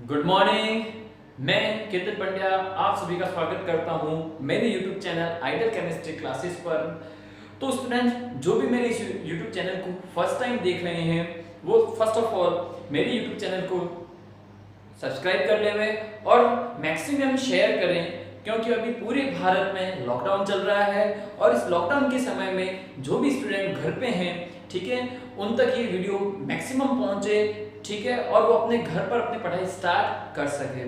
Good morning. मैं केतन पंड्या आप सभी का स्वागत करता हूं मेरे YouTube channel idol chemistry classes पर। तो स्टूडेंट जो भी मेरे इस YouTube चैनल को फर्स्ट टाइम देख रहे हैं वो फर्स्ट ऑफ ऑल मेरे YouTube चैनल को सब्सक्राइब कर लें और मैक्सिमम शेयर करें, क्योंकि अभी पूरे भारत में लॉकडाउन चल रहा है और इस लॉकडाउन के समय में जो भी स्टूडेंट घर पे हैं, ठीक है, उन तक ये वीडियो मैक्सिमम पहुंचे, ठीक है, और वो अपने घर पर अपनी पढ़ाई स्टार्ट कर सके।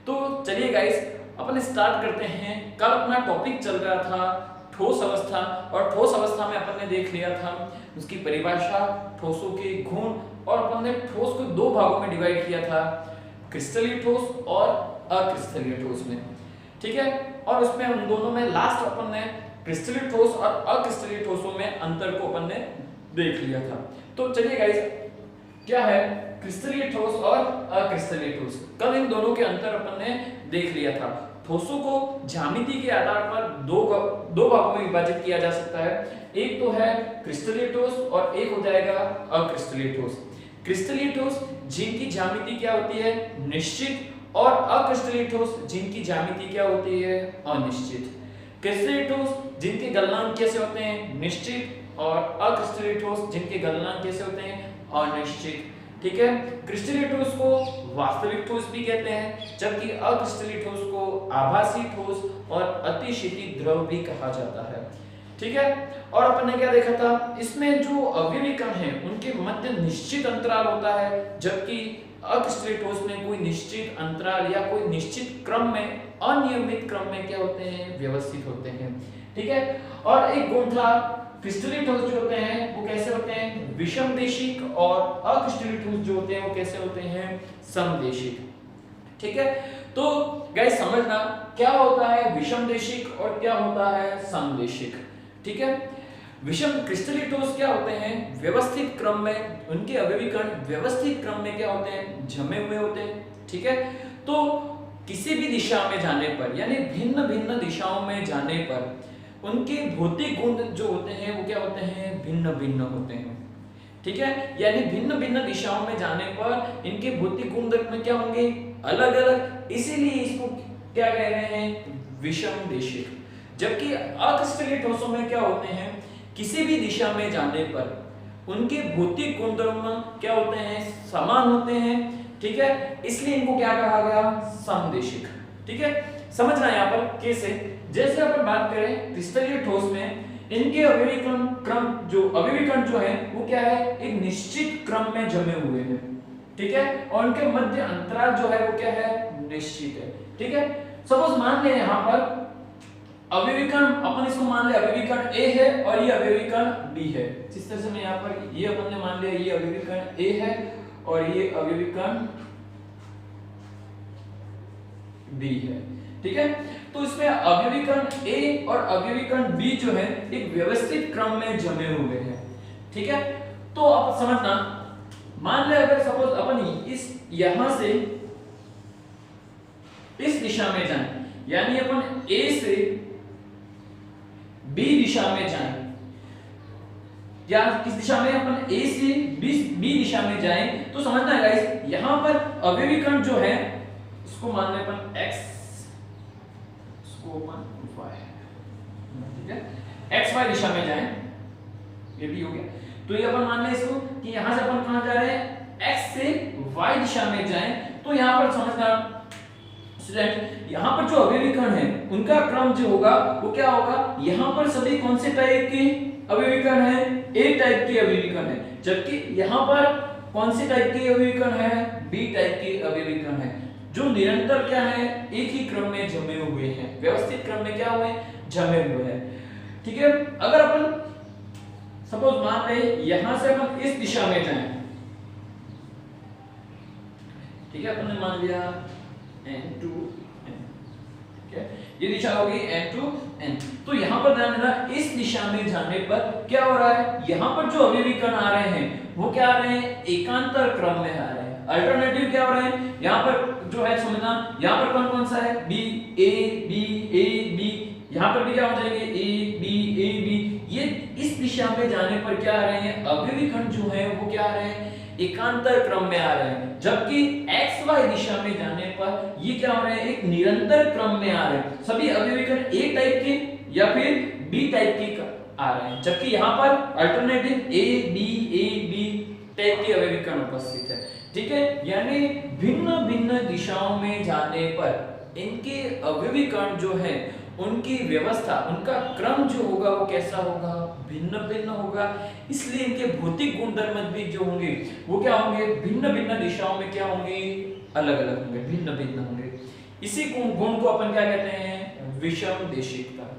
तो चलिए गाइस अपन स्टार्ट करते हैं। कल अपना टॉपिक चल रहा था ठोस अवस्था, और ठोस अवस्था में अपन ने देख लिया था उसकी परिभाषा, ठोसों के गुण, और अपन ने ठोस को दो भागों में डिवाइड किया था, क्रिस्टलीय ठोस और अक्रिस्टलीय ठोस में, ठीक है। और उसमें उन दोनों में लास्ट अपन ने क्रिस्टलीय ठोस और अक्रिस्टलीय ठोसों में अंतर को अपन ने देख लिया था। तो चलिए गाइस क्या है क्रिस्टलीय ठोस और अक्रिस्टलीय ठोस, कल इन दोनों के अंतर अपन ने देख लिया था। ठोसों को ज्यामिति के आधार पर दो भागों में विभाजित किया जा सकता है, एक तो है क्रिस्टलीय ठोस और एक हो जाएगा अक्रिस्टलीय ठोस। क्रिस्टलीय ठोस जिनकी ज्यामिति क्या होती है, निश्चित, और अक्रिस्टलीय ठोस जिनकी ज्यामिति क्या होती है, अनिश्चित। क्रिस्टलीय ठोस जिनके गलनांक कैसे होते हैं, निश्चित, और अक्रिस्टलीय ठोस जिनके गलनांक कैसे होते हैं, अनिश्चित, ठीक है। क्रिस्टलीय ठोस को वास्तविक ठोस भी कहते हैं, जबकि अक्रिस्टलीय ठोस को आभासी ठोस और अतिशीतित द्रव भी कहा जाता है, ठीक है। और अपन ने क्या देखा था, इसमें जो अवयवी कण हैं उनके मध्य निश्चित अंतराल होता है, जबकि अक्रिस्टलीय ठोस में कोई निश्चित अंतराल या कोई निश्चित क्रम में, अनियमित क्रम में क्या होते हैं, व्यवस्थित होते हैं, ठीक है। और एक गुण था, क्रिस्टलीय ठोस जो होते हैं वो कैसे होते हैं, विषमदेशिक, और अक्रिस्टलीय ठोस जो होते हैं वो कैसे होते हैं, समदेशिक, ठीक है। तो गाइस समझना क्या होता है विषमदेशिक और क्या होता है समदेशिक, ठीक है। विषम क्रिस्टलीय ठोस क्या होते हैं, व्यवस्थित क्रम में उनके अवयवी कण व्यवस्थित क्रम में क्या होते हैं, जमे हुए होते हैं, ठीक है। तो किसी भी दिशा में जाने पर, यानी भिन्न भिन्न दिशाओं में जाने पर उनके भौतिक गुण जो होते हैं वो क्या होते हैं, भिन्न भिन्न होते हैं, ठीक है। यानी भिन्न भिन्न दिशाओं में जाने पर इनके भौतिक गुण क्या होंगे, अलग अलग, इसीलिए इसको क्या कह रहे हैं, विषमदेशिक। जबकि अक्रिस्टलीय ठोसों में क्या होते हैं, किसी भी दिशा में जाने पर उनके भौतिक गुणधर्म क्या होते हैं, समान होते हैं, ठीक है, इसलिए इनको क्या कहा गया, समदेशिक, ठीक है। समझना यहाँ पर कैसे, जैसे अपन बात करें क्रिस्टलीय ठोस में इनके अवयवी कण जो है वो क्या है, एक निश्चित क्रम में जमे हुए हैं, ठीक है, और उनके मध्य अंतराल जो है वो क्या है, निश्चित है, ठीक है। सपोज मान ले यहाँ पर अवयवी कण, अपन इसको मान ले अवयवी कण A है और ये अवयवी कण B है। जिस तरह से मैं यहाँ पर ये अपन ने मान लिया ये अवयवी कण A है और ये अवयवी कण B है, ठीक है। तो इसमें अवयवी कण A और अवयवी कण B जो है एक व्यवस्थित क्रम में जमे हुए हैं, ठीक है। तो आप समझना, मान ले अगर सपोज अपन इस यहां से इस दिशा में जाएं, यानी अपन A से B दिशा में जाएं, या किस दिशा में, अपन A से B दिशा में जाएं, तो समझना है गाइस यहां पर अवयवी कण जो है इसको मान ले अपन X, ठीक है, एक्स वाई दिशा में जाएं, ये भी हो गया। तो ये अपन मान लें इसको कि यहां से अपन कहां जा रहे हैं, एक्स से वाई दिशा में जाएं। तो यहां पर समझना स्टूडेंट, यहां पर जो अवयवी कण है उनका क्रम जो होगा वो क्या होगा, यहां पर सभी कौन से टाइप के अवयवी कण है, ए टाइप के अवयवी कण है, जबकि यहां पर कौन से टाइप के अवयवी कण है, बी टाइप के अवयवी कण है, जो निरंतर क्या है, एक ही क्रम में जमे हुए हैं, व्यवस्थित क्रम में क्या हुए, जमे हुए हैं, ठीक है। अगर अपन सपोज मान ले यहां से अपन इस दिशा में जाएं, ठीक है, अपन ने मान लिया n to n, ठीक है, ये दिशा होगी n to n। तो यहां पर ध्यान देना, इस दिशा में जाने पर क्या हो रहा है, यहां पर जो अवयवी कण आ रहे हैं वो क्या आ रहे हैं, एकांतर क्रम में आ रहे हैं। अल्टरनेटिव क्या हो रहे हैं, यहां पर जो है समझना, यहां पर कौन सा है, B A B A B, यहां पर भी क्या हो जाएंगे A B A B। ये इस दिशा में जाने पर क्या आ रहे हैं, अवयवी कण जो है वो क्या आ रहे हैं, एकांतर क्रम में आ रहे हैं, जबकि एक्स वाई दिशा में जाने पर ये क्या हो रहे हैं, एक निरंतर क्रम में आ रहे हैं। सभी अवयवी कण ए टाइप के या फिर बी टाइप के आ रहे हैं, जबकि यहाँ पर अल्टरनेटिव ए बी टाइप के अवयवी कण उपस्थित है। ठीक है, यानी भिन्न भिन्न दिशाओं में जाने पर इनके अवयवी कण जो है उनकी व्यवस्था, उनका क्रम जो होगा वो कैसा होगा, भिन्न भिन्न होगा। इसलिए इनके भौतिक गुणधर्म भी जो होंगे वो क्या होंगे, भिन्न भिन्न दिशाओं में क्या होंगे, अलग अलग होंगे, भिन्न भिन्न होंगे। इसी गुण को अपन क्या कहते हैं, विषम देशिकता।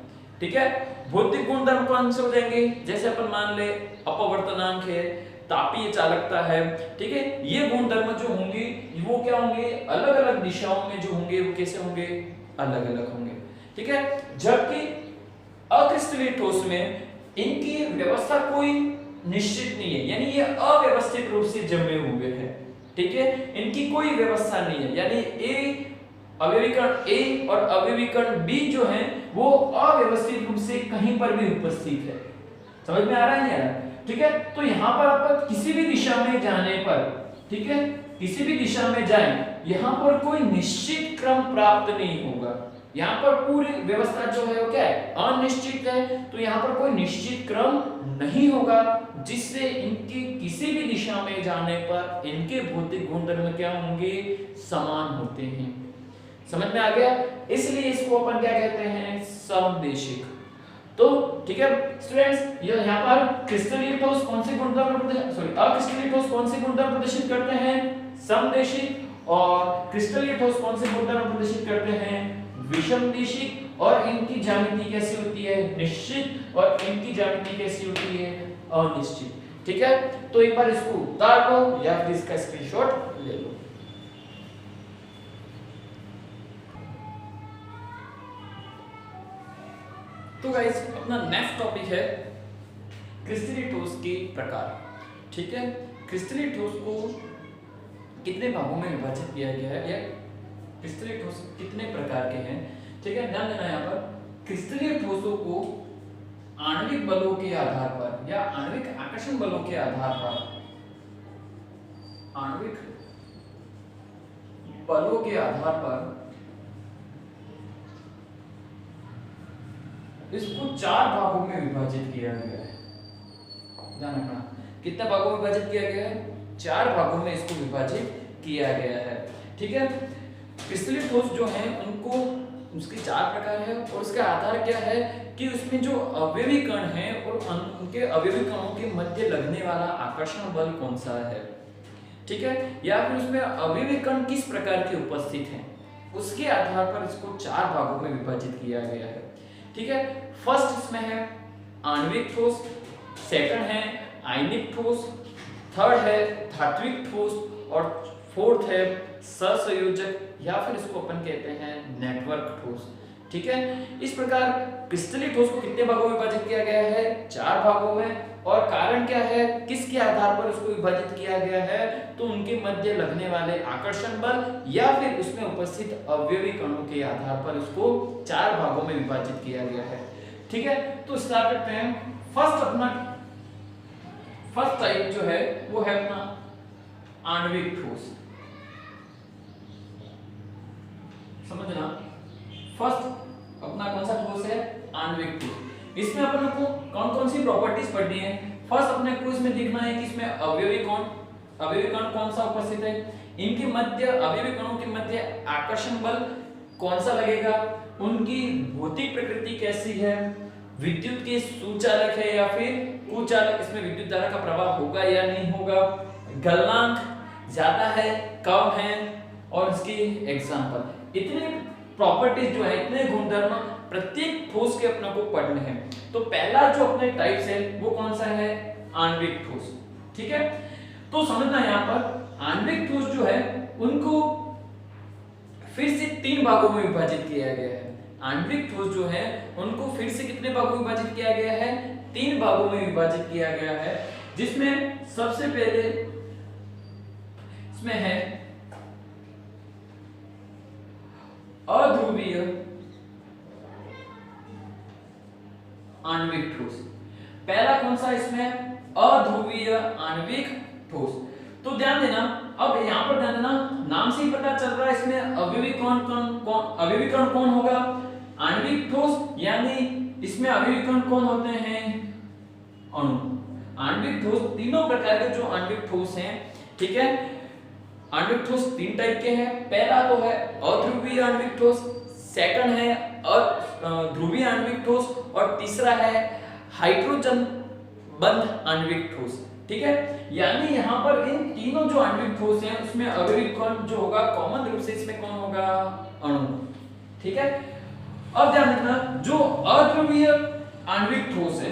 ठीक है, भौतिक गुणधर्म कौन से हो जाएंगे, जैसे अपन मान ले अपवर्तनांक है, तापीय चालकता है। ठीक है, ये गुणधर्म जो होंगे वो क्या होंगे, अलग अलग दिशाओं में जो होंगे वो कैसे होंगे, अलग अलग होंगे। ठीक है, जबकि अक्रिस्टलीय ठोस में इनकी व्यवस्था कोई निश्चित नहीं है, यानी ये अव्यवस्थित रूप से जमे हुए हैं। ठीक है, इनकी कोई व्यवस्था नहीं है, यानी ए अवयवी कण ए और अवयवी कण बी जो हैं वो अव्यवस्थित रूप से कहीं पर भी उपस्थित है। समझ में आ रहा है नहीं आ रहा? ठीक है, तो यहाँ पर आप किसी भी दिशा में जाने पर, ठीक है, किसी भी दिशा में जाएं, यहाँ पर कोई निश्चित क्रम प्राप्त नहीं होगा। यहाँ पर पूरी व्यवस्था जो है वो क्या है, अनिश्चित है। तो यहाँ पर कोई निश्चित क्रम नहीं होगा, जिससे इनकी किसी भी दिशा में जाने पर इनके भौतिक गुणधर्म क्या होंगे, समान होते हैं। समझ में आ गया? इसलिए इसको अपन क्या कहते हैं, समदेशिक। तो ठीक है स्टूडेंट्स, ये यहाँ पर क्रिस्टलीय ठोस कौन से गुणधर्म अक्रिस्टलीय ठोस कौन से गुणधर्म प्रदर्शित करते हैं, समदेशिक। और क्रिस्टलीय ठोस कौन से गुणधर्म प्रदर्शित करते हैं, विषमदेशिक। और इनकी ज्यामिति कैसी होती है, निश्चित। और इनकी ज्यामिति कैसी होती है, अनिश्चित। ठीक है, तो एक बार इसको उतार लो या फिर इसका स्क्रीनशॉट ले लो। तो गाइस, अपना नेक्स्ट टॉपिक है क्रिस्टलीय ठोस के प्रकार। ठीक है, क्रिस्टलीय ठोस को कितने भागों में विभाजित किया गया है, या क्रिस्टलीय ठोस कितने प्रकार के हैं। ठीक है, ध्यान देना। यहाँ पर क्रिस्टलीय ठोसों को आणविक बलों के आधार पर या आणविक आकर्षण बलों के आधार पर, आणविक बलों के आधार पर इसको 4 भागों में विभाजित किया गया है। ध्यान रखना, कितने भागों में विभाजित किया गया है, 4 भागों में इसको विभाजित किया गया है। ठीक है, क्रिस्टलीय ठोस जो है उनको, उसके 4 प्रकार है और उसका आधार क्या है कि उसमें जो अवयवी कण हैं और उनके अवयवी कणों के मध्य लगने वाला आकर्षण बल कौन सा है। ठीक है, या फिर उसमें अवयवी कण किस प्रकार के उपस्थित हैं, उसके आधार पर इसको 4 भागों में विभाजित किया गया है। ठीक है, फर्स्ट इसमें है आणविक ठोस, सेकंड है आयनिक ठोस, थर्ड है धात्विक ठोस और फोर्थ है सहसंयोजक या फिर इसको अपन कहते हैं नेटवर्क ठोस। ठीक है, इस प्रकार क्रिस्टलीय ठोस को कितने भागों में विभाजित किया गया है, 4 भागों में। और कारण क्या है, किसके आधार पर उसको विभाजित किया गया है, तो उनके मध्य लगने वाले आकर्षण बल या फिर उसमें उपस्थित अवयवी कणों के आधार पर उसको 4 भागों में विभाजित किया गया है। ठीक है, तो स्टार्ट करते हैं। फर्स्ट टाइप जो है वो है अपना आणविक ठोस। समझना, फर्स्ट अपना कौन सा ठोस है, आणविक ठोस। इसमें अपन को कौन कौन सी प्रॉपर्टीज पढ़नी है। फर्स्ट अपने को इसमें देखना है कि इसमें अवयवी कण कौन सा उपस्थित है, इनके मध्य, अवयवी कणों के मध्य आकर्षण बल कौन सा लगेगा, उनकी भौतिक प्रकृति कैसी है, विद्युत के सुचालक है या फिर कुचालक, इसमें विद्युत धारा का प्रवाह होगा या नहीं होगा, गलनांक ज्यादा है कम है, और इसकी एग्जांपल। इतने प्रॉपर्टीज जो है, इतने गुणधर्म प्रत्येक ठोस के अपने को पढ़ने हैं। तो पहला जो अपने टाइप्स है वो कौन सा है, आणविक ठोस। ठीक है, तो समझना यहाँ पर आणविक ठोस जो है उनको फिर से 3 भागों में विभाजित किया गया है। आणविक ठोस जो है उनको फिर से कितने भागों में विभाजित किया गया है, 3 भागों में विभाजित किया गया है, जिसमें सबसे पहले इसमें है अध्रुवीय आणविक ठोस। पहला कौन सा इसमें, अध्रुवीय आणविक ठोस। तो ध्यान देना, अब यहाँ पर ध्यान देना, नाम से ही पता चल रहा है इसमें अवयवी अवयवी कण कौन होगा, आणविक ठोस, यानी इसमें अवयवी कण कौन होते हैं, अणु। आणविक ठोस, तीनों प्रकार के जो आणविक ठोस हैं, ठीक है, आणविक ठोस तीन टाइप के हैं। पहला तो है अध्रुवीय आणविक ठोस, सेकंड है ध्रुवीय आणविक ठोस, और तीसरा है हाइड्रोजन बंध आणविक ठोस, ठीक है। यानी यहाँ पर इन तीनों जो आणविक ठोस हैं उसमें अवयवी कण जो होगा कॉमन रूप से इसमें कौन होगा, अणु, ठीक है। अब ध्यान रखना, जो अध्रुवीय आणविक ठोस है,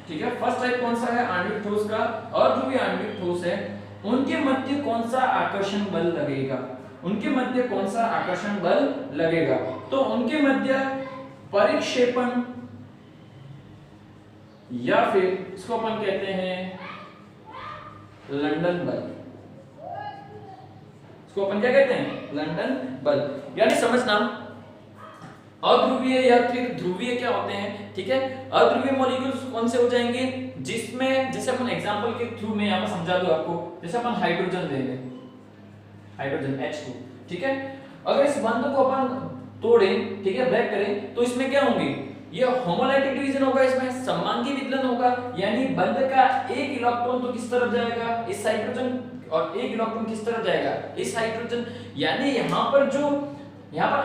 ठीक है, फर्स्ट टाइप कौन सा है आणविक ठोस का, अध्रुवीय आणविक ठोस है, उनके मध्य कौन सा आकर्षण बल लगेगा, उनके मध्य कौन सा आकर्षण बल लगेगा, तो उनके मध्य परिक्षेपण या फिर इसको अपन कहते हैं लंदन बल, इसको अपन क्या कहते हैं, लंदन बल। यानी समझना, अध्रुवीय या फिर ध्रुवीय क्या होते हैं, ठीक है। अध्रुवीय मॉलिक्यूल्स कौन से हो जाएंगे, जिसमें जैसे अपन एग्जांपल के थ्रू मैं यहाँ पर समझा दूं आपको, जैसे अपन हाइड्रोजन ले लें, हाइड्रोजन H2, ठीक है। अगर इस बंध को अपन तोड़ें, ठीक है, ब्रेक करें, तो इसमें क्या होंगे, ये होमोलाइटिक डिवीजन होगा, इसमें समांगी विदलन होगा, यानी बंध का एक इलेक्ट्रॉन तो किस तरफ जाएगा, इस हाइड्रोजन, और एक इलेक्ट्रॉन किस तरफ जाएगा, इस हाइड्रोजन। यानी यहाँ पर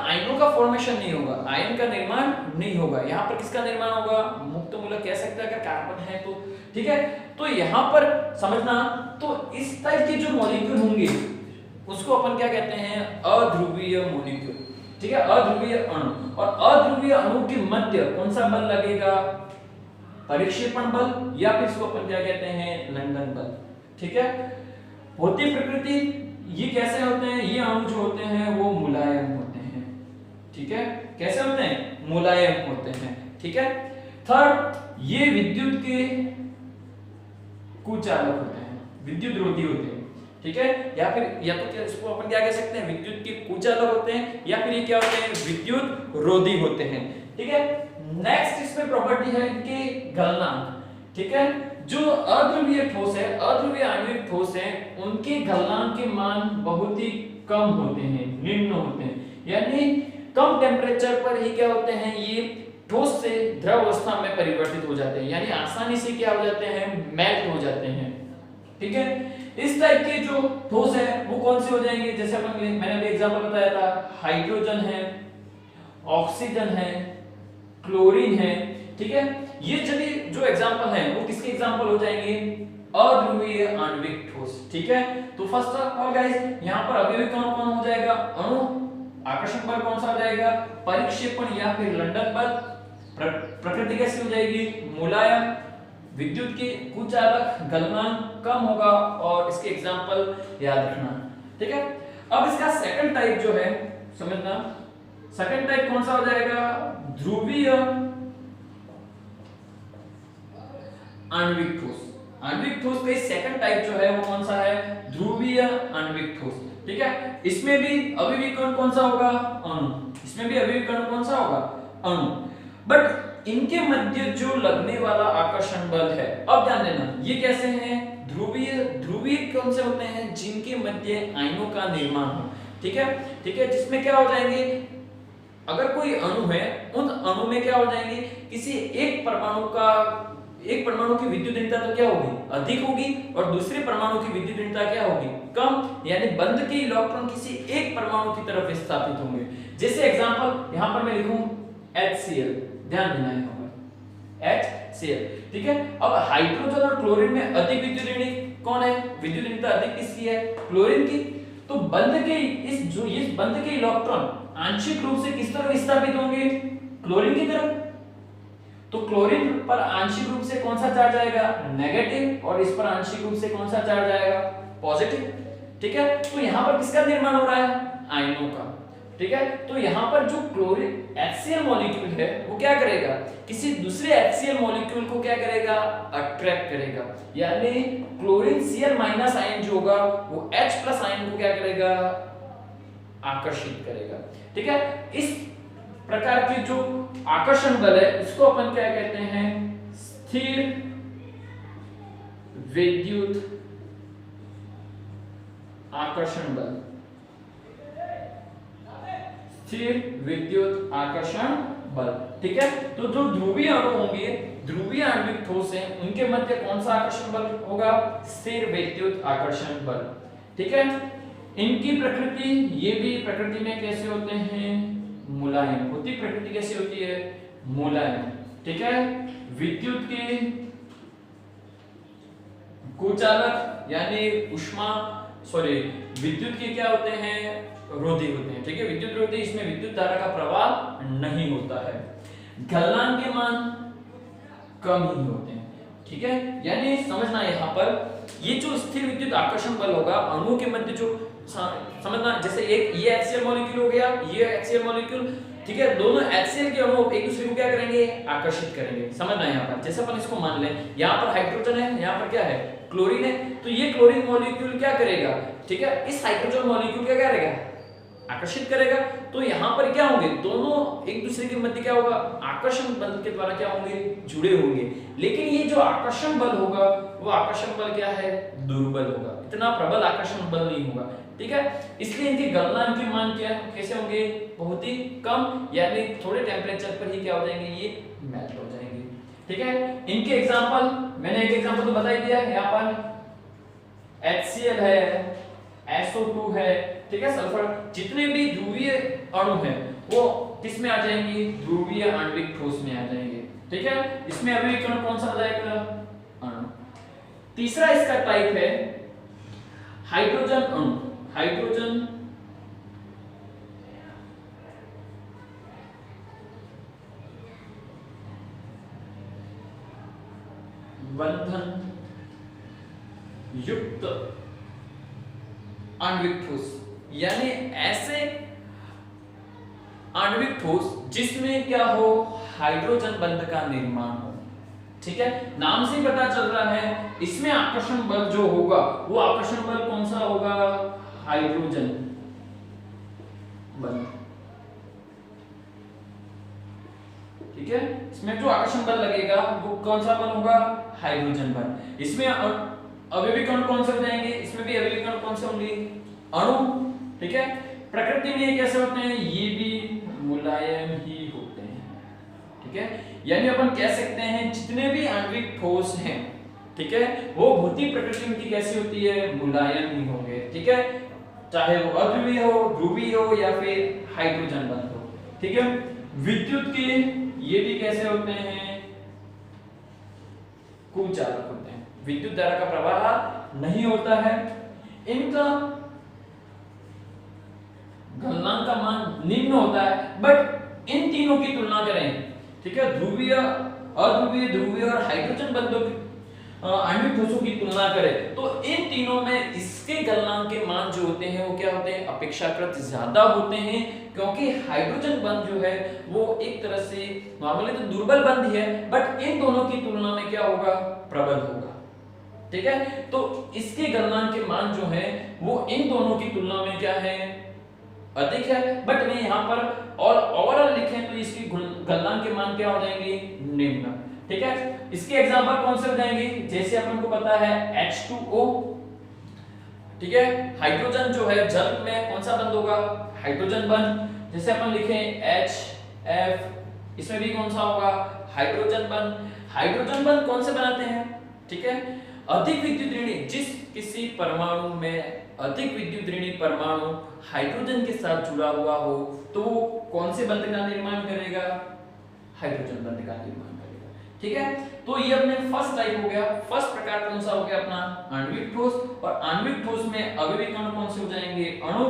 आयनों का फॉर्मेशन नहीं होगा, आयन का निर्माण नहीं होगा, यहाँ पर किसका निर्माण होगा, मुक्त मूलक कह सकते हैं अगर कार्बन है तो, ठीक है। तो यहाँ पर समझना, तो इस टाइप के जो मॉलिक्यूल होंगे उसको अपन क्या कहते हैं, अध्रुवीय मॉलिक्यूल, ठीक है, अध्रुवीय अणु। और अध्रुवीय अणु के मध्य कौन सा बल लगेगा, परिक्षेपण बल, या फिर इसको अपन क्या कहते हैं, लंदन बल, ठीक है। भौतिक प्रकृति, ये कैसे होते हैं, ये अणु जो होते हैं वो मुलायम होते हैं, ठीक है, कैसे होते हैं, मुलायम होते हैं, ठीक है। थर्ड, ये विद्युत के कुचालक होते हैं, विद्युत रोधी होते हैं, ठीक है, या फिर या तो क्या इसको अपन क्या कह सकते हैं, विद्युत के कुचालक होते हैं, या फिर ये क्या होते हैं, विद्युत रोधी होते हैं, ठीक है। नेक्स्ट इसमें प्रॉपर्टी है इनके गलनांक, ठीक है। जो अध्रुवीय ठोस है, अध्रुवीय आणविक ठोस है, उनके गलनांक के मान बहुत ही कम होते हैं, निम्न होते हैं, यानी कम टेम्परेचर पर ही क्या होते हैं, ये ठोस से द्रव अवस्था में परिवर्तित हो जाते हैं, यानी आसानी से क्या हो जाते हैं, मेल्ट हो जाते हैं, ठीक है। इस टाइप के जो ठोस है वो कौन से हो जाएंगे, जैसे अपन मैंने अभी एग्जांपल बताया था, हाइड्रोजन है, ऑक्सीजन है, क्लोरीन है, ठीक है। ये सभी जो एग्जांपल हैं वो किसके एग्जांपल हो जाएंगे, अध्रुवीय आणविक ठोस, ठीक है। तो फर्स्ट ऑफ ऑल गाइस, यहाँ पर अवयवी कौन कौन हो जाएगा, अणु, आकर्षण बल कौन सा हो जाएगा, परिक्षेपण या फिर लंदन बल, प्रकृति कैसी हो जाएगी, मुलायम, विद्युत के कुचालक, गलनांक कम होगा, और इसके एग्जांपल याद रखना, ठीक है। अब इसका सेकंड टाइप जो है समझना, सेकंड टाइप कौन सा हो जाएगा, ध्रुवीय आणविक ठोस। आणविक ठोस का सेकंड टाइप जो है वो कौन सा है, ध्रुवीय आणविक ठोस, ठीक है। इसमें भी अवयवी कण कौन सा होगा, अणु, इसमें भी अवयवी कण कौन सा होगा, अणु। बट इनके मध्य जो लगने वाला आकर्षण बल है, अब ध्यान देना, ये कैसे हैं, ध्रुवीय कौन से होते हैं, जिनके मध्य आयनों का निर्माण हो, ठीक है, ठीक है, जिसमें क्या हो जाएंगे, अगर कोई अणु है, उन अणु में क्या हो जाएंगे, किसी एक परमाणु की विद्युत ऋणता तो क्या होगी, अधिक होगी, और दूसरे परमाणु की विद्युत ऋणता क्या होगी, कम, यानी बंध के इलेक्ट्रॉन किसी एक परमाणु की तरफ विस्थापित होंगे। जैसे एग्जांपल यहां पर मैं लिखूं HCl, ध्यान देना है यहाँ पर HCl, ठीक है। अब हाइड्रोजन और क्लोरीन में अधिक विद्युत ऋणी कौन है, विद्युत ऋणता अधिक किसकी है, क्लोरीन की। तो बंध के इस बंध के इलेक्ट्रॉन आंशिक रूप से किस तरफ विस्थापित होंगे, क्लोरीन की तरफ। तो क्लोरीन पर आंशिक रूप से कौन सा चार्ज आएगा, नेगेटिव, और इस पर आंशिक रूप से कौन सा चार्ज आएगा, पॉजिटिव, ठीक है। तो यहाँ पर किसका निर्माण हो रहा है, आयनों का, ठीक है। तो यहाँ पर जो क्लोरीन HCl मॉलिक्यूल है वो क्या करेगा, किसी दूसरे HCl मॉलिक्यूल को क्या करेगा, अट्रैक्ट करेगा, यानी क्लोरीन Cl- आयन जो होगा वो H+ आयन को क्या करेगा, आकर्षित करेगा, ठीक है। इस प्रकार के जो आकर्षण बल है इसको अपन क्या कहते हैं, स्थिर विद्युत आकर्षण बल, स्थिर विद्युत आकर्षण बल। ठीक है, तो जो ध्रुवीय अणु होंगे, ध्रुवीय आणविक ठोस है, उनके मध्य कौन सा आकर्षण बल होगा? स्थिर विद्युत आकर्षण बल। ठीक है, इनकी प्रकृति, ये भी प्रकृति में कैसे होते हैं? मुलायम। होती प्रकृति कैसी होती है? मुलायम। ठीक है, विद्युत के कुचालक यानी विद्युत के क्या होते हैं? रोधी होते हैं। ठीक है, विद्युत रोधी, इसमें विद्युत धारा का प्रवाह नहीं होता है। गलनांक के मान कम ही होते हैं। ठीक है, यानी समझना यहाँ पर, ये जो स्थिर विद्युत आकर्षण बल होगा अणुओं के मध्य, जो समझना, जैसे एक ये HCl मॉलिक्यूल हो गया, ये HCl मॉलिक्यूल, ठीक है, दोनों HCl के अणु एक दूसरे को क्या करेंगे? आकर्षित करेंगे। समझना यहाँ पर, जैसे अपन इसको मान लें, यहाँ पर हाइड्रोजन है, यहाँ पर क्या है? क्लोरीन है, तो ये क्लोरीन मॉलिक्यूल क्या करेगा? ठीक है, इस हाइड्रोजन मॉलिक्यूल क्या करेगा? आकर्षित करेगा। तो यहाँ पर क्या होंगे? दोनों एक दूसरे के मध्य क्या होगा? आकर्षण बल के द्वारा क्या होंगे? जुड़े होंगे। लेकिन ये जो आकर्षण बल होगा, वो आकर्षण बल क्या है? दुर्बल होगा, इतना प्रबल आकर्षण बल नहीं होगा। ठीक है, इसलिए इनके गलनांक के मान क्या कैसे होंगे? बहुत ही कम, यानी थोड़े टेम्परेचर पर ही क्या हो जाएंगे? ये मेल्ट हो जाएंगे। ठीक है, इनके एग्जांपल, मैंने एक एग्जांपल तो बता ही दिया है, यहाँ पर HCl है, SO2 है, ठीक है, सल्फर, जितने भी ध्रुवीय अणु हैं वो किस में आ जाएंगे? ध्रुवीय आणविक ठोस में आ जाएंगे। ठीक है, इसमें अभी कण कौन सा आ जाएगा? अणु। तीसरा इसका टाइप है हाइड्रोजन अणु। हाइड्रोजन बंधन युक्त आणविक ठोस, यानी ऐसे आणविक ठोस जिसमें क्या हो? हाइड्रोजन बंध का निर्माण हो। ठीक है, नाम से ही पता चल रहा है, इसमें आकर्षण बल जो होगा, वो आकर्षण बल कौन सा होगा? हाइड्रोजन बल। ठीक है, इसमें जो आकर्षण बल लगेगा वो कौन सा बल होगा? हाइड्रोजन बल। इसमें अवयवी कण कौन से हो जाएंगे? इसमें भी अवयवी कण कौन से होंगे? अणु। ठीक है, प्रकृति में कैसे होते हैं? ये भी मुलायम ही होते हैं। ठीक है, यानी अपन कह सकते हैं जितने भी आणविक ठोस हैं, ठीक है, वो भौतिक प्रकृति में कैसी होती है? मुलायम ही होंगे। ठीक है, चाहे वो अध्रुवीय हो, ध्रुवीय हो, या फिर हाइड्रोजन बंध हो। ठीक है, विद्युत के ये भी कैसे होते हैं? कुचालक होते हैं, विद्युत धारा का प्रवाह नहीं होता है। इनका गलनांक का मान निम्न होता है, बट इन तीनों की तुलना करें, ठीक है, ध्रुवीय, अध्रुवीय, ध्रुवीय और हाइड्रोजन बंधों की आणविक ठोसों की तुलना करें तो इन तीनों में इसके गलनांक के मान जो होते हैं वो क्या होते हैं? अपेक्षाकृत ज्यादा होते हैं, क्योंकि हाइड्रोजन बंध जो है वो एक तरह से नॉर्मली तो दुर्बल बंध ही है, बट इन दोनों की तुलना में क्या होगा? प्रबल होगा। ठीक है, तो इसके गलनांक के मान जो है वो इन दोनों की तुलना में क्या है? अधिक है, बट मैं यहाँ पर और ओवरऑल लिखें तो इसकी गलनांक के मान क्या हो जाएंगे? निम्न। ठीक है, इसके एग्जांपल कौन से हो जाएंगे? जैसे अपन को पता है H2O, ठीक है, हाइड्रोजन जो है जल में कौन सा बंध होगा? हाइड्रोजन बंध। जैसे अपन लिखें HF, इसमें भी कौन सा होगा? हाइड्रोजन बंध। हाइड्रोजन बंध कौन से बनाते हैं? ठीक है, अधिक विद्युत ऋणी, जिस किसी परमाणु में अधिक विद्युत ऋणी परमाणु हाइड्रोजन के साथ जुड़ा हुआ हो तो वो कौन से बंध का निर्माण करेगा? हाइड्रोजन बंध का निर्माण करेगा। ठीक है, तो ये अपने फर्स्ट टाइप हो गया। फर्स्ट प्रकार कौन सा हो गया अपना? आणविक ठोस। और आणविक ठोस में अवयवी कण कौन से हो जाएंगे? अणु,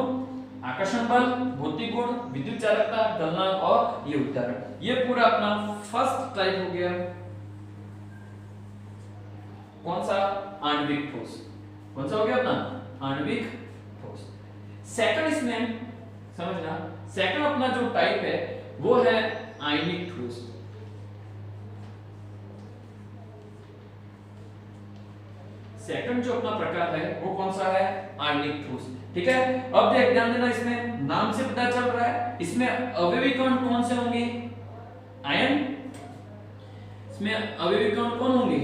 आकर्षण बल, भौतिक गुण, विद्युत चालकता, गलनांक और ये उत्तरण। ये पूरा अपना फर्स्ट टाइप हो गया। कौन सा? आणविक ठोस। कौन सा हो गया अपना? आणविक ठोस। सेकंड इसमें समझना, सेकंड अपना जो टाइप है वो है आयनिक ठोस। सेकंड जो अपना प्रकार है वो कौन सा है? आयनिक ठोस। ठीक है, अब ध्यान देना, इसमें नाम से पता चल रहा है इसमें अवयवी कण कौन से होंगे? आयन। इसमें अवयवी कण कौन होंगे?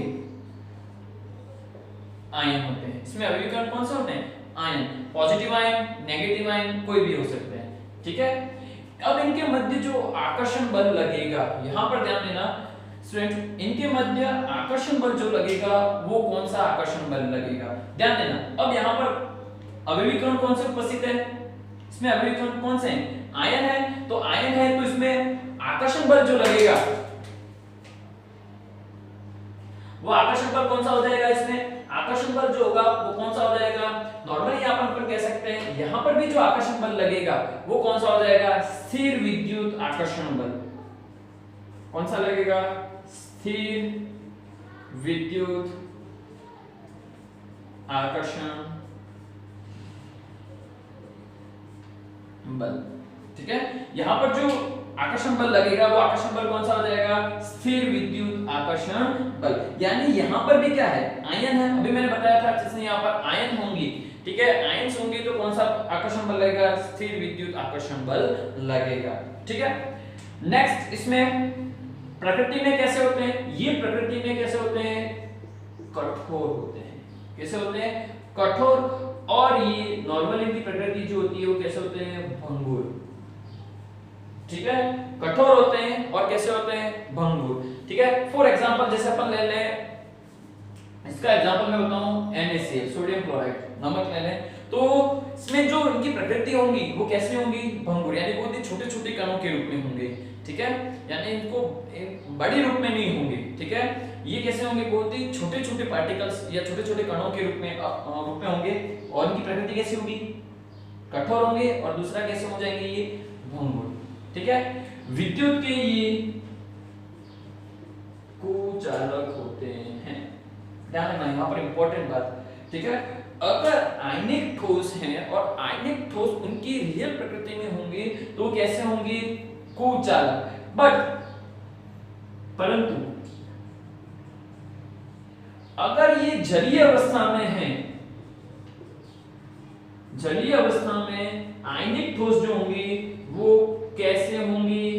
आयन होते हैं। इसमें अवयवी कण कौन से होते हैं? Ion, positive ion, negative ion कोई भी हो सकते हैं, ठीक है। अब इनके मध्य जो आकर्षण बल लगेगा, यहां पर ध्यान देना स्टूडेंट, इनके मध्य आकर्षण बल जो लगेगा वो कौन सा आकर्षण बल लगेगा, ध्यान देना। अब यहां पर अवयवी कण कौन से उपस्थित है, इसमें अवयवी कण कौन से हैं, आयन है, तो आयन है तो इसमें आकर्षण बल जो लगेगा वो आकर्षण बल कौन सा हो जाएगा, इसमें आकर्षण बल जो होगा वो कौन सा हो जाएगा, नॉर्मली अपन कह सकते हैं यहां पर भी जो आकर्षण बल लगेगा वो कौन सा हो जाएगा, स्थिर विद्युत आकर्षण बल। कौन सा लगेगा, स्थिर विद्युत आकर्षण बल, ठीक है। यहां पर जो आकर्षण बल लगेगा वो आकर्षण बल कौन सा हो जाएगा, स्थिर विद्युत आकर्षण बल। यानी यहां पर भी क्या है, आयन है, अभी मैंने बताया था जैसे यहां पर आयन होंगी, ठीक है, आयन्स होंगे तो कौन सा आकर्षण बल लगेगा, स्थिर विद्युत आकर्षण बल लगेगा, ठीक है। नेक्स्ट, इसमें प्रकृति में कैसे होते हैं, ये प्रकृति में कैसे होते हैं, कठोर होते हैं। कैसे होते हैं, कठोर। और ये नॉर्मल इनकी प्रकृति जो होती है वो कैसे होते हैं, भंगुर, ठीक है, कठोर होते हैं और कैसे होते हैं, भंगुर, ठीक है। फॉर एग्जांपल जैसे अपन ले लें, इसका एग्जांपल मैं बताऊं NaCl, सोडियम क्लोराइड, नमक ले लें, तो इसमें जो इनकी प्रकृति होंगी वो कैसे होंगी, भंगुर, यानी बहुत ही छोटे-छोटे कणों के रूप में होंगे, ठीक है, यानी इनको बड़े रूप में नहीं होंगे, ठीक है। ये कैसे होंगे, बहुत ही छोटे-छोटे पार्टिकल्स या छोटे-छोटे कणों के रूप में होंगे। और इनकी प्रकृति कैसी होगी, कठोर होंगे। और दूसरा कैसे हो जाएंगे, ये भंगुर, ठीक है। विद्युत के ये कुचालक होते हैं, ध्यान रखना यहाँ पर इंपॉर्टेंट बात, ठीक है। अगर आयनिक ठोस हैं और आयनिक ठोस उनकी रियल प्रकृति में होंगे तो कैसे होंगे, कुचालक। बट परंतु अगर ये जलीय अवस्था में है, जलीय अवस्था में आयनिक ठोस जो होंगी वो कैसे होंगी,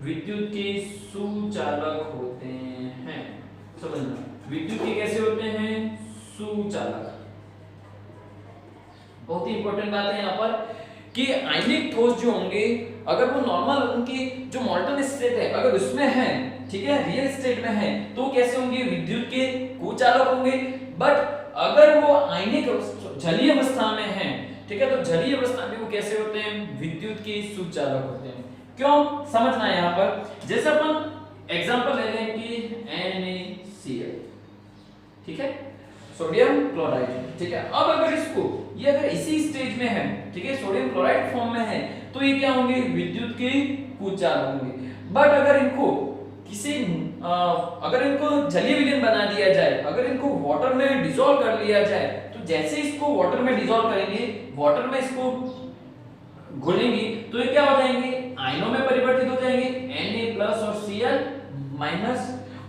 विद्युत के सुचालक होते हैं, समझना, विद्युत के कैसे होते हैं, सुचालक। बहुत ही इंपॉर्टेंट बात है यहाँ पर कि आयनिक ठोस जो होंगे अगर वो नॉर्मल उनकी जो मॉल्टन स्टेट है अगर उसमें है, ठीक है, रियल स्टेट में है, तो कैसे होंगे, विद्युत के कुचालक होंगे। बट अगर वो आयनिक जलीय अवस्था में है, ठीक है, तो जलीय अवस्था में वो कैसे होते हैं, विद्युत के सुचालक होते हैं। क्यों, समझना है यहाँ पर। जैसे अपन एग्जांपल ले लें कि NaCl, ठीक है, सोडियम क्लोराइड, ठीक है। अब अगर इसको ये अगर इसी स्टेज में है, ठीक है, सोडियम क्लोराइड फॉर्म में है, तो ये क्या होंगे, विद्युत के कुचालक होंगे। बट अगर इनको किसी अगर इनको जलीय विलयन बना दिया जाए, अगर इनको वाटर में डिसॉल्व कर लिया जाए, तो जैसे इसको वाटर में डिसॉल्व करेंगे, वाटर में इसको घोलेंगे, तो ये क्या हो जाएंगे, आयनों में परिवर्तित हो जाएंगे, Na+ और Cl-।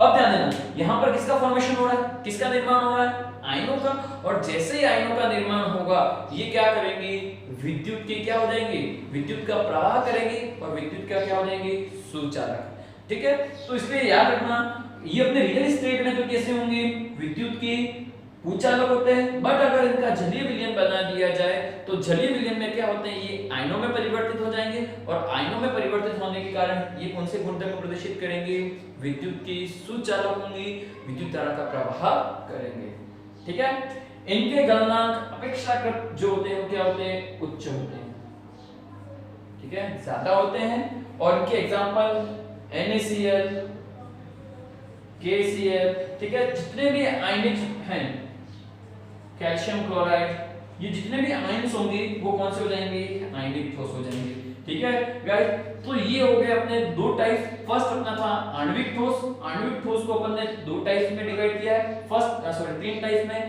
अब ध्यान देना, यहां पर किसका फॉर्मेशन हो रहा है, किसका निर्माण हो रहा है, आयनों का। और जैसे ही आयनों का निर्माण होगा, ये क्या करेंगे, विद्युत के क्या हो जाएंगे, विद्युत का प्रवाह करेंगे और विद्युत का क्या हो जाएंगे, सुचालक, ठीक है। तो इसलिए याद रखना, ये अपने रियल स्टेट में तो कैसे होंगे, विद्युत के कुचालक होते हैं। बट अगर इनका जलीय विलयन बना दिया जाए तो जलीय विलयन में क्या होते हैं, ये आयनों में परिवर्तित हो जाएंगे और आयनों में परिवर्तित होने के कारण ये कौन से गुणधर्म प्रदर्शित करेंगे, विद्युत के सुचालक होंगे, विद्युत धारा का प्रवाह करेंगे, ठीक है। इनके गलनांक अपेक्षाकृत जो होते हैं वो क्या होते हैं, उच्च होते हैं, ठीक है, ज्यादा होते हैं। और इनके एग्जांपल NaCl, KCl, ठीक है, जितने भी आयनिक हैं, कैल्शियम क्लोराइड, ये जितने भी आयन्स होंगे वो कौन से हो जाएंगे, आयनिक ठोस हो जाएंगे, ठीक है गाइस। तो ये हो गए अपने दो टाइप। फर्स्ट अपना था आणविक ठोस, आणविक ठोस को अपन ने दो टाइप्स में डिवाइड किया है। फर्स्ट तीन टाइप में,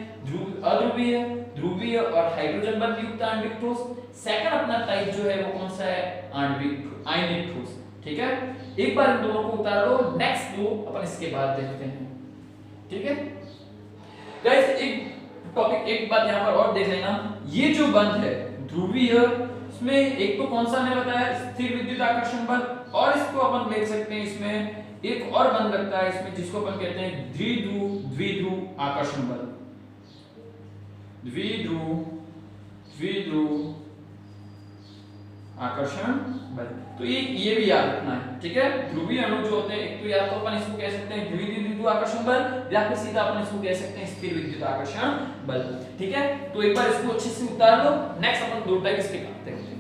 अध्रुवीय, ध्रुवीय और हाइड्रोजन बंध युक्त आणविक ठोस। सेकंड अपना टाइप जो है वो कौन सा है, आणविक आयनिक ठोस, ठीक है। एक बार इन दोनों को उतार लो, नेक्स्ट दो अपन इसके बाद देखते हैं, ठीक है गाइस। एक टॉपिक, एक बात यहाँ पर और देख लेना, ये जो बंध है ध्रुवीय, इसमें एक तो कौन सा मैंने बताया, स्थिर विद्युत आकर्षण बल, और इसको अपन देख सकते हैं इसमें एक और बंध लगता है इसमें, जिसको अपन कहते हैं द्विध्रुव आकर्षण बल, द्विध्रुव द्विध्रुव आकर्षण बल। तो ये भी याद रखना है, ठीक है। ध्रुवीय अणु जो होते हैं, एक तो या तो अपन इसको कह सकते हैं द्विध्रुव आकर्षण बल, या फिर सीधा अपन इसको कह सकते हैं स्थिर विद्युत आकर्षण बल, ठीक है। तो एक बार इसको अच्छे से उतार लो। नेक्स्ट अपन दो टाइप इसके करते हैं।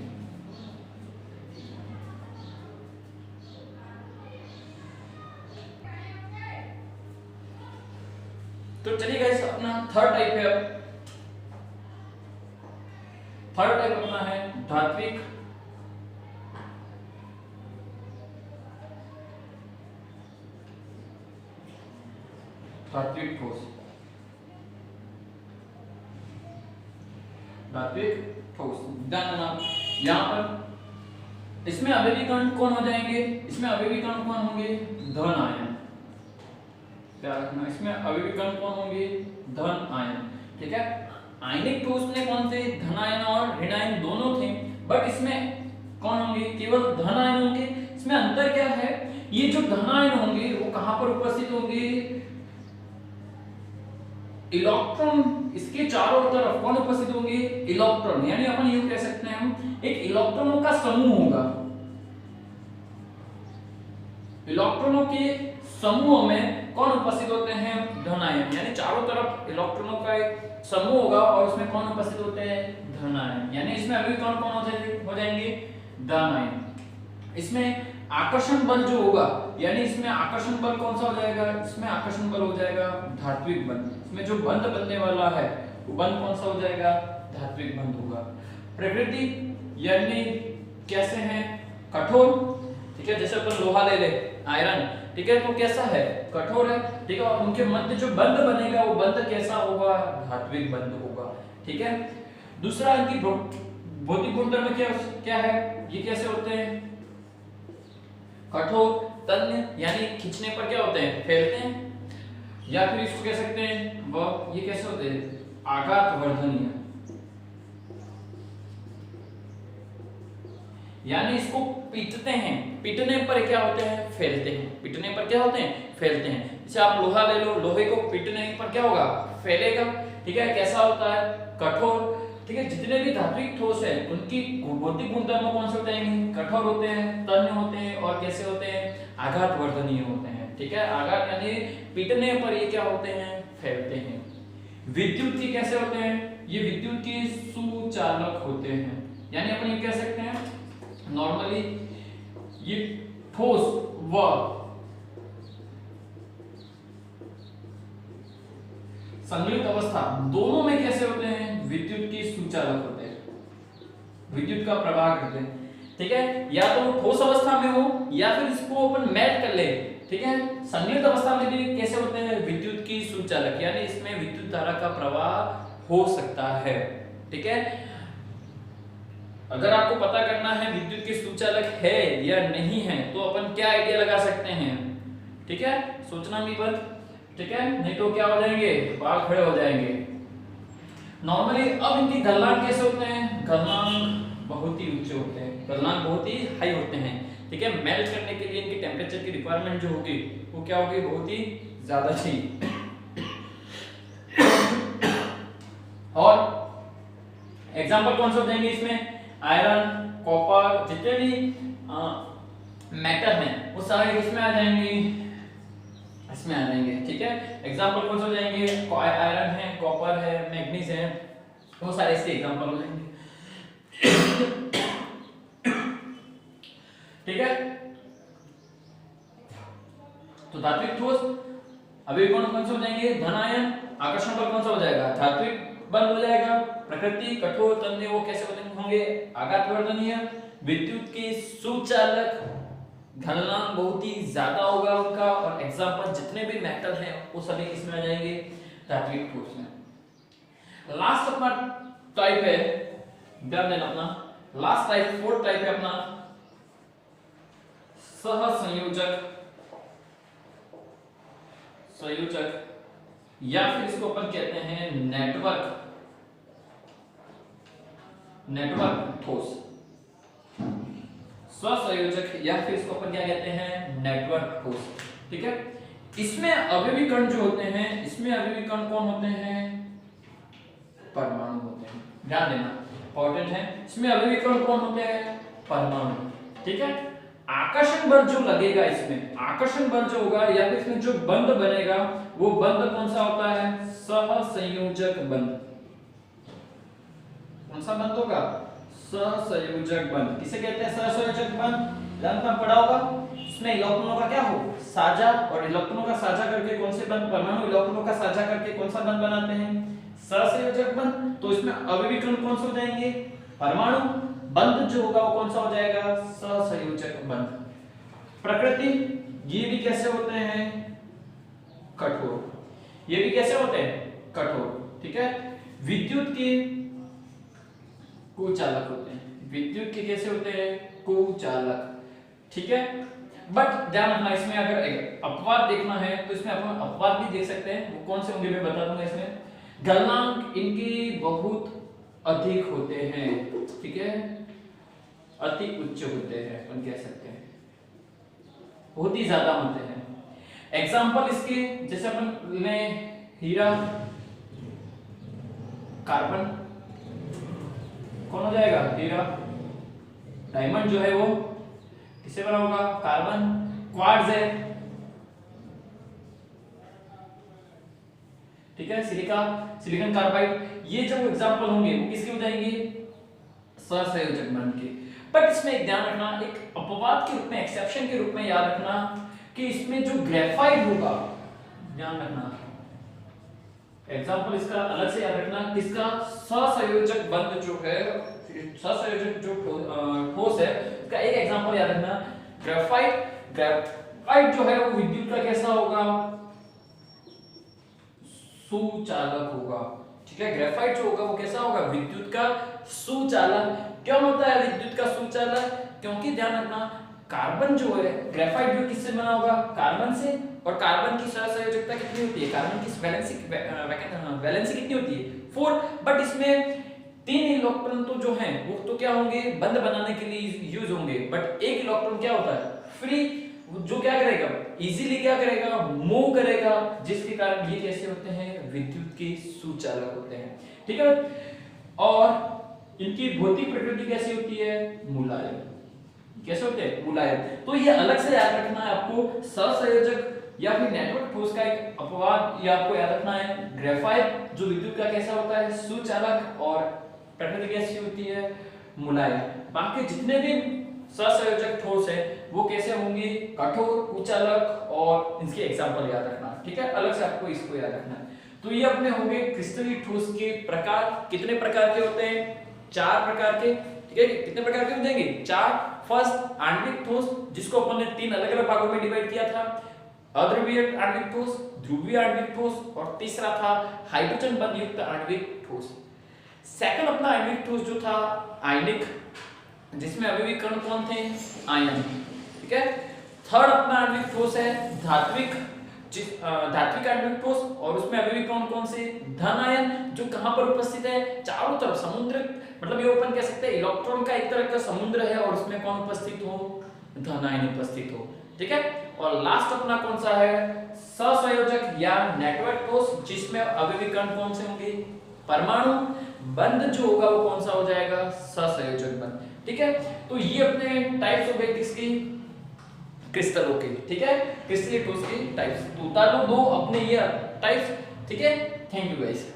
तो चलिए गाइस, अपना थर्ड टाइप है। थर्ड टाइप अपना है धात्विक धात्विक ठोस। धात्विक ठोस, ध्यान देना यहां पर इसमें अवयवी कण कौन हो जाएंगे? इसमें अवयवी कण कौन होंगे? धन आयन। क्या रखना, इसमें अवयवी कण कौन होंगे? धन आयन, ठीक है। आयनिक ठोस में कौन थे? धन आयन और ऋण आयन दोनों थे, बट इसमें कौन होंगे? केवल धन आयन होंगे। इसमें अंतर क्या है? ये जो धन आयन होंगे वो कहां पर उपस्थित होंगे? इलेक्ट्रॉन, इसके चारों तरफ कौन उपस्थित होंगे? इलेक्ट्रॉन, यानी अपन यूं कह सकते हैं हम एक इलेक्ट्रॉनों का समूह होगा। इलेक्ट्रॉनों के समूह में कौन उपस्थित होते हैं? धन आयन, यानी चारों तरफ इलेक्ट्रॉनों का एक समूह होगा और इसमें कौन उपस्थित होते हैं? धन आयन, यानी इसमें अभी कौन कौन हो जाएंगे? धन आयन। इसमें आकर्षण बल जो होगा, यानी इसमें आकर्षण बल कौन सा हो जाएगा? इसमें आकर्षण बल हो जाएगा धात्विक बल। इसमें जो बंध बनने वाला है वो बंध कौन सा हो जाएगा? धात्विक बंध होगा। प्रकृति यानी कैसे हैं? कठोर, ठीक है। जैसे अपन लोहा ले ले, आयरन, ठीक है, तो कैसा है? कठोर है, ठीक है। और उनके मध्य जो बंध बनेगा वो बंध कैसा होगा? धात्विक बंध होगा, ठीक है। दूसरा इनकी भौतिक गुणधर्म क्या है? ये कैसे होते हैं? कठोर, तन्य, यानी खींचने पर क्या होते हैं? फैलते हैं, या फिर इसको कह सकते हैं वह ये कैसे होते हैं? आघात वर्धनीय, यानी इसको पीटते हैं, पीटने पर क्या होते हैं? फैलते हैं। पीटने पर क्या होते हैं? फैलते हैं। जैसे आप लोहा ले लो, लोहे को पीटने पर क्या होगा? फैलेगा, ठीक है। कैसा होता है? कठोर, ठीक है। जितने भी धात्विक ठोस है उनकी भौतिक गुणधर्म कौन से होते हैं? कठोर होते हैं, तन्य होते हैं और कैसे होते हैं? आघात वर्धनीय होते हैं, ठीक है। आघात यानी पीटने पर ये क्या होते हैं? फैलते हैं। विद्युत के कैसे होते हैं? ये विद्युत के सुचालक होते हैं, यानी अपन ये कह सकते हैं नॉर्मली ये ठोस व संगलित अवस्था दोनों में कैसे होते हैं? विद्युत के सुचालक होते हैं, विद्युत का प्रवाह करते हैं, ठीक है। या तो ठोस अवस्था में हो या फिर इसको अपन मेल्ट कर ले, ठीक है। संगलित अवस्था में भी कैसे होते हैं? विद्युत की सुचालक, यानी इसमें विद्युत धारा का प्रवाह हो सकता है, ठीक है। अगर आपको पता करना है विद्युत के सुचालक है या नहीं है तो अपन क्या आइडिया लगा सकते हैं, ठीक है। सोचना भी बंद, ठीक है, नहीं तो क्या हो जाएंगे? बाल खड़े हो जाएंगे। नॉर्मली अब इनकी गलनांक कैसे होते हैं? गलनांक बहुत ही ऊंचे होते हैं, गलनांक बहुत ही हाई होते हैं, ठीक है। मेल्ट करने के लिए इनकी टेम्परेचर की रिक्वायरमेंट जो होगी वो क्या होगी? बहुत ही ज्यादा चाहिए। और एग्जांपल कौन से हो जाएंगे इसमें? आयरन, कॉपर, जितने भी मेटल हैं वो सारे इसमें आ जाएंगे, इसमें आ जाएंगे, ठीक है। एग्जांपल कौन से हो जाएंगे? आयरन है, कॉपर है, मैग्नीज है, वो सारे इसके एग्जांपल हो जाएंगे, ठीक है। तो धात्विक ठोस अभी कौन कौन से हो जाएंगे? धन आयन, आकर्षण बल कौन सा हो जाएगा? धात्विक बल हो जाएगा। प्रकृति, कठोर, तन्य, वो कैसे होंगे? आघात वर्धनीय। विद्युत के सुचालक, गलनांक बहुत ही ज्यादा होगा उनका। और एग्जांपल जितने भी मेटल हैं वो सभी किसमें आ जाएंगे? धात्विक ठोस में। लास्ट अपना टाइप है, ध्यान देना अपना लास्ट टाइप, फोर्थ टाइप है अपना सहसंयोजक, संयोजक, या फिर इसको अपन कहते हैं नेटवर्क, नेटवर्क ठोस। स्वसंयोजक या फिर इसको अपन क्या कहते हैं? नेटवर्क ठोस, ठीक है। इसमें अवयवी कण जो होते हैं, इसमें अवयवी कण कौन होते हैं? परमाणु होते हैं। ध्यान देना इंपॉर्टेंट है। इसमें अभिविकर्ण कौन होते हैं? परमाणु। ठीक है, आकर्षण बल जो लगेगा इसमें, आकर्षण बल जो होगा या फिर इसमें जो बंध बनेगा वो बंध कौन सा होता है? सहसंयोजक बंध। कौन सा बंध होगा? सहसंयोजक बंध। किसे कहते हैं सहसंयोजक बंध? जानते हैं, पढ़ा होगा। इसमें इलेक्ट्रॉनों का क्या हो? साझा, और इलेक्ट्रॉनों का साझा करके कौन से बंध? परमाणु इलेक्ट्रॉनों का साझा करके कौन सा बंध बनाते हैं? सहसंयोजक बंध। तो इसमें अभिविकर्ण कौन से हो जाएंगे? परमाणु। बंध जो होगा वो कौन सा हो जाएगा? सहसंयोजक बंध। प्रकृति, ये भी कैसे होते हैं? कठोर। ये भी कैसे होते हैं? कठोर। ठीक है, विद्युत के कुचालक होते हैं। विद्युत के कैसे होते हैं? कुचालक। ठीक है, बट ध्यान रखना, इसमें अगर अपवाद देखना है तो इसमें अपन अपवाद भी देख सकते हैं। वो कौन से होंगे मैं बता दूंगा। इसमें गलनांक इनके बहुत अधिक होते हैं। ठीक है, अति उच्च होते हैं, अपन कह सकते हैं बहुत ही ज्यादा होते हैं। एग्जाम्पल इसके, जैसे अपन ले हीरा, कार्बन कौन हो जाएगा? हीरा। डायमंड जो है वो किससे बना होगा? कार्बन। क्वार्ट्ज है, ठीक है, सिलिका, सिलिकॉन कार्बाइड। ये जो एग्जांपल होंगे वो किसके हो जाएंगे? सहसंयोजक बंध के। बट इसमें एक ध्यान रखना, एक अपवाद के रूप में, एक्सेप्शन के रूप में याद रखना कि इसमें जो ग्रेफाइट होगा, ध्यान रखना, एग्जांपल इसका अलग से याद रखना, किसका? सहसंयोजक बंध जो है, सहसंयोजक जो ठोस है, इसका एक एग्जांपल याद रखना, ग्रेफाइट। ग्रेफाइट जो है वो विद्युत का कैसा होगा? सुचालक होगा। ठीक है, ग्रेफाइट जो होगा वो कैसा होगा? विद्युत का सुचालक। क्यों होता है विद्युत का सुचालक? क्योंकि ध्यान रखना, कार्बन जो है, ग्रेफाइट भी किससे बना होगा? कार्बन से। और कार्बन की सहसंयोजकता कितनी होती है? कार्बन की वैलेंसी कितनी होती है? 4। बट इसमें 3 इलेक्ट्रॉन तो जो हैं वो तो क्या होंगे? बंध बनाने के लिए यूज होंगे। बट एक इलेक्ट्रॉन क्या होता है? फ्री, जो क्या करेगा? इजीली क्या करेगा? मूव करेगा, जिसके कारण ये कैसे होते हैं? विद्युत के सुचालक होते हैं। ठीक है, और इनकी भौतिक प्रकृति कैसी होती है? मुलायम। कैसे होते हैं? मुलायम। तो ये अलग से याद रखना है आपको। सहसंयोजक या फिर नेटवर्क ठोस का एक अपवाद ये आपको याद रखना है। ग्रेफाइट जो विद्युत का कैसा होता है? सुचालक, और प्रकृति कैसी होती है? मुलायम। बाकी जितने भी सहसंयोजक ठोस है वो कैसे होंगे? कठोर, कुचालक, और इसके एग्जांपल याद रखना। ठीक है, अलग से आपको इसको याद रखना है। तो ये अपने होंगे क्रिस्टलीय ठोस के प्रकार। कितने प्रकार के होते हैं? 4 प्रकार के। ठीक है, कितने प्रकार के हो जाएंगे? 4। फर्स्ट आणविक ठोस, जिसको अपन ने 3 अलग अलग भागों में डिवाइड किया था। अध्रुवीय आणविक ठोस, ध्रुवीय आणविक ठोस, और तीसरा था हाइड्रोजन बंध युक्त आणविक ठोस। सेकंड अपना आणविक ठोस जो था आयनिक, जिसमें अभिविकर्ण कौन थे? आयन। ठीक है, थर्ड अपना आणविक ठोस है धात्विक, धात्विक आणविक ठोस, और उसमें अभिविकर्ण कौन से? धन आयन, जो कहां पर उपस्थित है? चारों तरफ समुद्र, मतलब ये अपन कह सकते हैं इलेक्ट्रॉन का एक तरह का समुद्र है, और उसमें कौन उपस्थित हो? धन आयन उपस्थित हो। ठीक है, और लास्ट अपना कौन सा है? सहसंयोजक या नेटवर्क ठोस, जिसमें अभिविकर्ण कौन से होंगे? परमाणु। बंध जो होगा वो कौन सा हो जाएगा? सहसंयोजक बंध। ठीक है, तो ये अपने टाइप्स हो गए किसकी? क्रिस्टलों के। ठीक है, क्रिस्टलीय ठोस के टाइप्स। तो उतार लो 2 अपने ये टाइप्स। ठीक है, थैंक यू गाइस।